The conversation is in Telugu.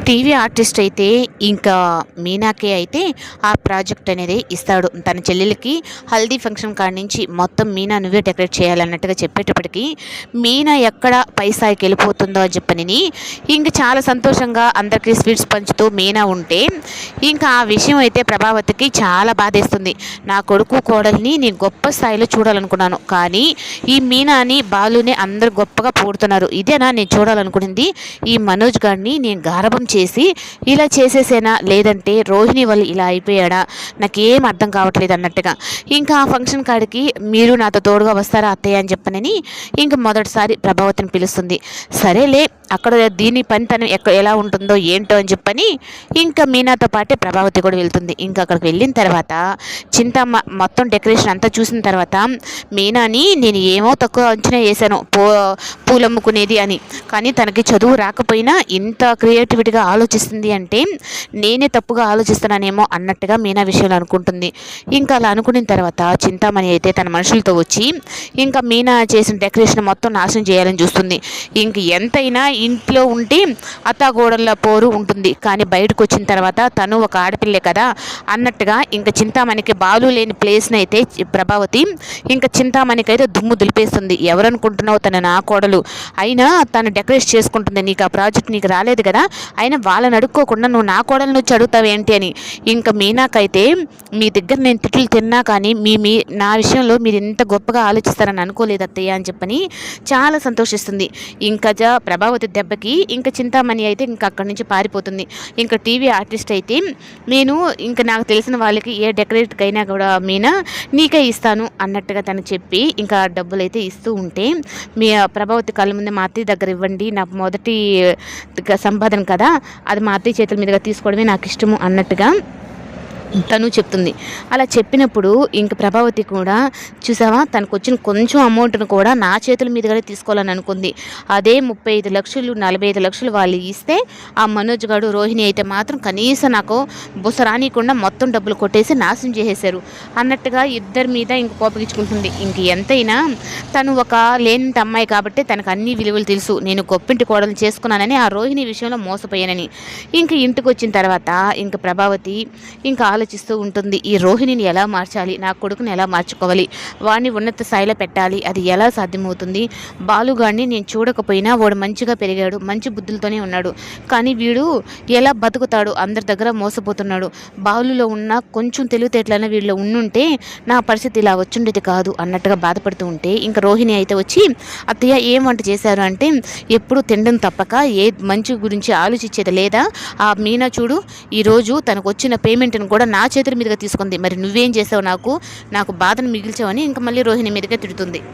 టీవీ ఆర్టిస్ట్ అయితే ఇంకా మీనాకే అయితే ఆ ప్రాజెక్ట్ అనేది ఇస్తాడు. తన చెల్లెలికి హల్దీ ఫంక్షన్ కాడి నుంచి మొత్తం మీనా నువ్వే డెకరేట్ చేయాలన్నట్టుగా చెప్పేటప్పటికి మీనా ఎక్కడ పై స్థాయికి వెళ్ళిపోతుందో అని చెప్పని ఇంక చాలా సంతోషంగా అందరికీ స్వీట్స్ పంచుతూ మీనా ఉంటే ఇంకా ఆ విషయం అయితే ప్రభావతికి చాలా బాధేస్తుంది. నా కొడుకు కోడల్ని నేను గొప్ప స్థాయిలో చూడాలనుకున్నాను, కానీ ఈ మీనాని బాలుని అందరూ గొప్పగా పొగుడుతున్నారు. ఇదేనా నేను చూడాలనుకునింది? ఈ మనోజ్ గారిని నేను గారభం చేసి ఇలా చేసేసేనా, లేదంటే రోహిణి వాళ్ళు ఇలా అయిపోయాడా, నాకేం అర్థం కావట్లేదు అన్నట్టుగా ఇంకా ఆ ఫంక్షన్ కాడికి మీరు నాతో తోడుగా వస్తారా అత్తయ్య అని చెప్పనని ఇంకా మొదటిసారి ప్రభావతిని పిలుస్తుంది. సరేలే, అక్కడ దీని పనితనం ఎలా ఉంటుందో ఏంటో అని చెప్పని ఇంకా మీనాతో పాటే ప్రభావతి కూడా వెళ్తుంది. ఇంకా అక్కడికి వెళ్ళిన తర్వాత చింతమ్మ మొత్తం డెకరేషన్ అంతా చూసిన తర్వాత మీనాని నేను ఏమో తక్కువ అంచనా వేసాను పూలమ్ముకునేది అని, కానీ తనకి చదువు రాకపోయినా ఇంత క్రియేటివిటీగా ఆలోచిస్తుంది అంటే నేనే తప్పుగా ఆలోచిస్తున్నానేమో అన్నట్టుగా మీనా విషయంలో అనుకుంటుంది. ఇంకా అలా అనుకున్న తర్వాత చింతామణి అయితే తన మనుషులతో వచ్చి ఇంకా మీనా చేసిన డెకరేషన్ మొత్తం నాశనం చేయాలని చూస్తుంది. ఇంక ఎంతైనా ఇంట్లో ఉంటే అత్తాగోడల పోరు ఉంటుంది, కానీ బయటకు వచ్చిన తర్వాత తను ఒక ఆడపిల్లే కదా అన్నట్టుగా ఇంకా చింతామణికి బాలు లేని ప్లేస్ని అయితే ప్రభావతి ఇంకా చింతామణికి అయితే దుమ్ము దులిపేస్తుంది. ఎవరనుకుంటున్నావు, తన నా కోడలు అయినా తను డెకరేట్ చేసుకుంటుంది, నీకు ఆ ప్రాజెక్ట్ నీకు రాలేదు కదా, అయినా వాళ్ళని అడుక్కోకుండా నువ్వు నా కోడలు నువ్వు అడుగుతావేంటి అని ఇంకా మీనాకైతే మీ దగ్గర నేను తిట్లు తిన్నా కానీ మీ నా విషయంలో మీరు ఇంత గొప్పగా ఆలోచిస్తారని అనుకోలేదు అత్తయ్య అని చెప్పని చాలా సంతోషిస్తుంది. ఇంకా ప్రభావతి దెబ్బకి ఇంకా చింతామణి అయితే ఇంకా అక్కడి నుంచి పారిపోతుంది. ఇంకా టీవీ ఆర్టిస్ట్ అయితే నేను ఇంకా నాకు తెలిసిన వాళ్ళకి ఏ డెకరేట్కి అయినా కూడా మీనా నీకే ఇస్తాను అన్నట్టుగా తను చెప్పి ఇంకా డబ్బులు అయితే ఇస్తూ ఉంటే మీ ప్రభావతి కళ్ళ ముందే మా అత్తయ్య దగ్గర ఇవ్వండి, నాకు మొదటి సంపాదన కదా, అది మా అత్తయ్య చేతుల మీదుగా తీసుకోవడమే నాకు ఇష్టము అన్నట్టుగా తను చెప్తుంది. అలా చెప్పినప్పుడు ఇంక ప్రభావతి కూడా చూసావా, తనకు వచ్చిన కొంచెం అమౌంట్ను కూడా నా చేతుల మీదుగానే తీసుకోవాలని అనుకుంది. అదే 35 లక్షలు 45 లక్షలు వాళ్ళు ఇస్తే ఆ మనోజ్ గారు రోహిణి అయితే మాత్రం కనీసం నాకు బుస రానియకుండా మొత్తం డబ్బులు కొట్టేసి నాశనం చేసేశారు అన్నట్టుగా ఇద్దరి మీద ఇంక కోపగించుకుంటుంది. ఇంక ఎంతైనా తను ఒక లేనంత అమ్మాయి కాబట్టి తనకు అన్ని విలువలు తెలుసు. నేను గొప్పింటి కోడలు చేసుకున్నానని ఆ రోహిణి విషయంలో మోసపోయానని. ఇంక ఇంటికి వచ్చిన తర్వాత ఇంక ప్రభావతి ఇంకా ఆలోచిస్తూ ఉంటుంది. ఈ రోహిణిని ఎలా మార్చాలి, నా కొడుకుని ఎలా మార్చుకోవాలి, వాడిని ఉన్నత స్థాయిలో పెట్టాలి, అది ఎలా సాధ్యమవుతుంది? బాలుగాడిని నేను చూడకపోయినా వాడు మంచిగా పెరిగాడు, మంచి బుద్ధులతోనే ఉన్నాడు, కానీ వీడు ఎలా బతుకుతాడు, అందరి దగ్గర మోసపోతున్నాడు. బాలులో ఉన్న కొంచెం తెలివితేటలైనా వీళ్ళు ఉండుంటే నా పరిస్థితి ఇలా వచ్చుండేది కాదు అన్నట్టుగా బాధపడుతూ ఉంటే ఇంకా రోహిణి అయితే వచ్చి అత్తయ్య ఏం వంట చేశారు అంటే ఎప్పుడు తినడం తప్పక ఏ మంచి గురించి ఆలోచించేది లేదా, ఆ మీనా చూడు ఈరోజు తనకు వచ్చిన పేమెంట్ని కూడా నా చేతుల మీదుగా తీసుకుంది, మరి నువ్వేం చేసావు, నాకు బాధను మిగిల్చావని ఇంకా మళ్ళీ రోహిణి మీదుగా తిడుతుంది.